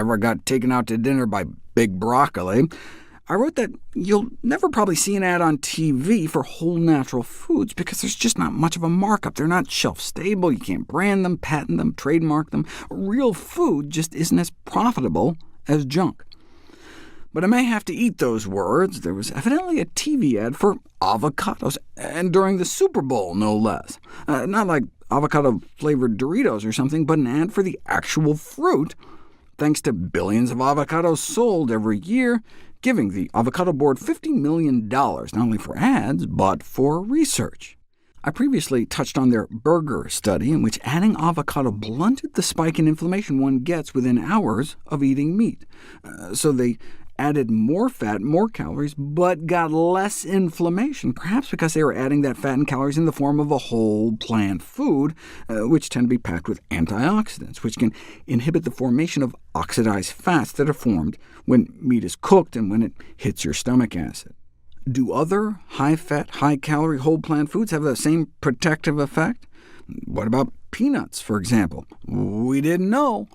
ever got taken out to dinner by Big Broccoli, I wrote that you'll never probably see an ad on TV for whole natural foods because there's just not much of a markup. They're not shelf-stable, you can't brand them, patent them, trademark them. Real food just isn't as profitable as junk. But I may have to eat those words. There was evidently a TV ad for avocados, and during the Super Bowl, no less. Not like avocado-flavored Doritos or something, but an ad for the actual fruit, thanks to billions of avocados sold every year, giving the Avocado Board $50 million, not only for ads, but for research. I previously touched on their burger study, in which adding avocado blunted the spike in inflammation one gets within hours of eating meat. So they added more fat, more calories, but got less inflammation, perhaps because they were adding that fat and calories in the form of a whole plant food, which tend to be packed with antioxidants, which can inhibit the formation of oxidized fats that are formed when meat is cooked and when it hits your stomach acid. Do other high-fat, high-calorie whole plant foods have the same protective effect? What about peanuts, for example? We didn't know.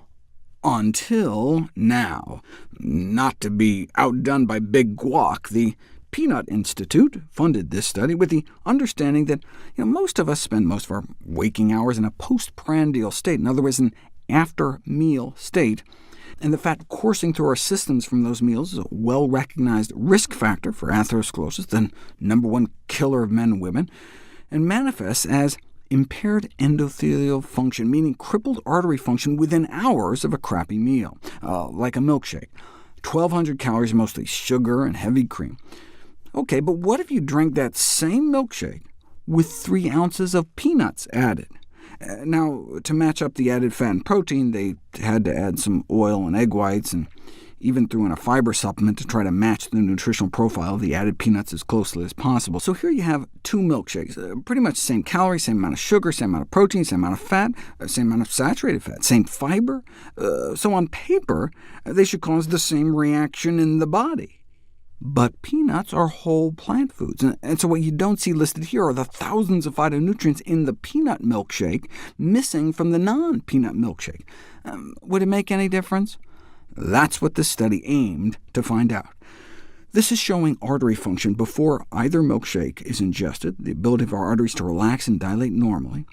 Until now. Not to be outdone by Big Guac, the Peanut Institute funded this study with the understanding that most of us spend most of our waking hours in a postprandial state, in other words, an after-meal state, and the fat coursing through our systems from those meals is a well-recognized risk factor for atherosclerosis, the #1 killer of men and women, and manifests as impaired endothelial function, meaning crippled artery function within hours of a crappy meal, like a milkshake. 1,200 calories, mostly sugar and heavy cream. OK, but what if you drank that same milkshake with 3 ounces of peanuts added? Now, to match up the added fat and protein, they had to add some oil and egg whites, and even threw in a fiber supplement to try to match the nutritional profile of the added peanuts as closely as possible. So here you have 2 milkshakes, pretty much the same calories, same amount of sugar, same amount of protein, same amount of fat, same amount of saturated fat, same fiber. So on paper, they should cause the same reaction in the body. But peanuts are whole plant foods, and so what you don't see listed here are the thousands of phytonutrients in the peanut milkshake missing from the non-peanut milkshake. Would it make any difference? That's what this study aimed to find out. This is showing artery function before either milkshake is ingested, the ability of our arteries to relax and dilate normally.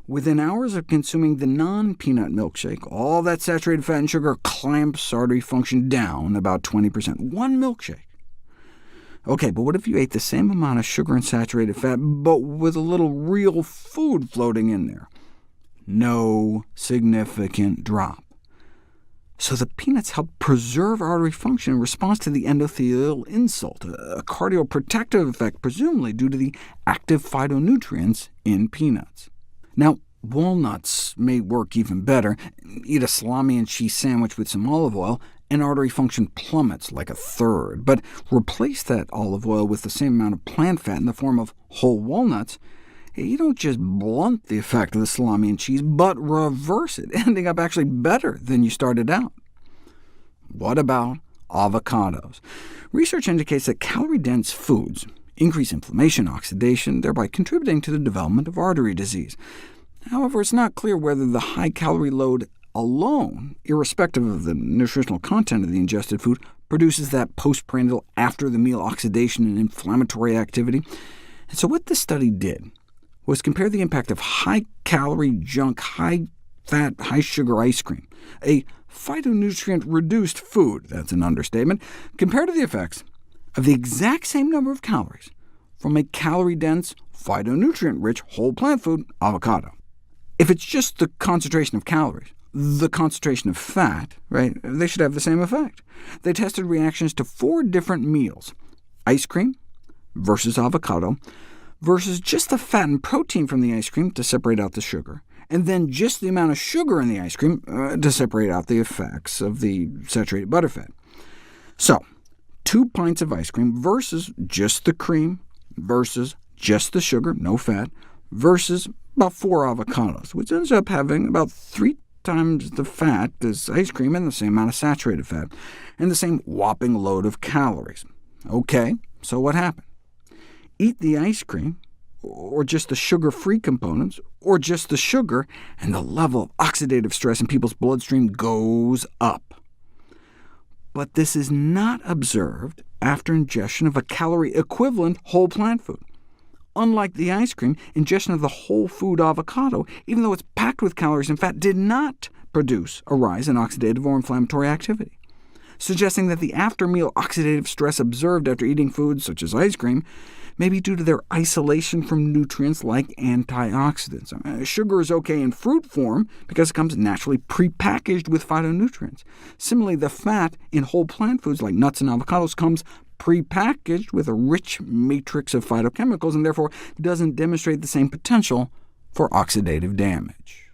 Within hours of consuming the non-peanut milkshake, all that saturated fat and sugar clamps artery function down about 20%. 1 milkshake. OK, but what if you ate the same amount of sugar and saturated fat, but with a little real food floating in there? No significant drop. So the peanuts help preserve artery function in response to the endothelial insult, a cardioprotective effect presumably due to the active phytonutrients in peanuts. Now, walnuts may work even better. Eat a salami and cheese sandwich with some olive oil, and artery function plummets like a third. But replace that olive oil with the same amount of plant fat in the form of whole walnuts, you don't just blunt the effect of the salami and cheese, but reverse it, ending up actually better than you started out. What about avocados? Research indicates that calorie-dense foods increase inflammation, oxidation, thereby contributing to the development of artery disease. However, it's not clear whether the high-calorie load alone, irrespective of the nutritional content of the ingested food, produces that postprandial after-the-meal oxidation and inflammatory activity. And so what this study did was compare the impact of high-calorie junk, high-fat, high-sugar ice cream, a phytonutrient-reduced food, that's an understatement, compared to the effects of the exact same number of calories from a calorie-dense, phytonutrient-rich whole plant food, avocado. If it's just the concentration of calories, the concentration of fat, right, they should have the same effect. They tested reactions to 4 different meals: ice cream versus avocado, versus just the fat and protein from the ice cream to separate out the sugar, and then just the amount of sugar in the ice cream to separate out the effects of the saturated butterfat. So, 2 pints of ice cream versus just the cream, versus just the sugar, no fat, versus about 4 avocados, which ends up having about 3 times the fat as ice cream and the same amount of saturated fat, and the same whopping load of calories. OK, so what happened? Eat the ice cream, or just the sugar-free components, or just the sugar, and the level of oxidative stress in people's bloodstream goes up. but this is not observed after ingestion of a calorie-equivalent whole plant food. Unlike the ice cream, ingestion of the whole food avocado, even though it's packed with calories and fat, did not produce a rise in oxidative or inflammatory activity, suggesting that the after-meal oxidative stress observed after eating foods such as ice cream may be due to their isolation from nutrients like antioxidants. Sugar is OK in fruit form because it comes naturally prepackaged with phytonutrients. Similarly, the fat in whole plant foods like nuts and avocados comes prepackaged with a rich matrix of phytochemicals, and therefore doesn't demonstrate the same potential for oxidative damage.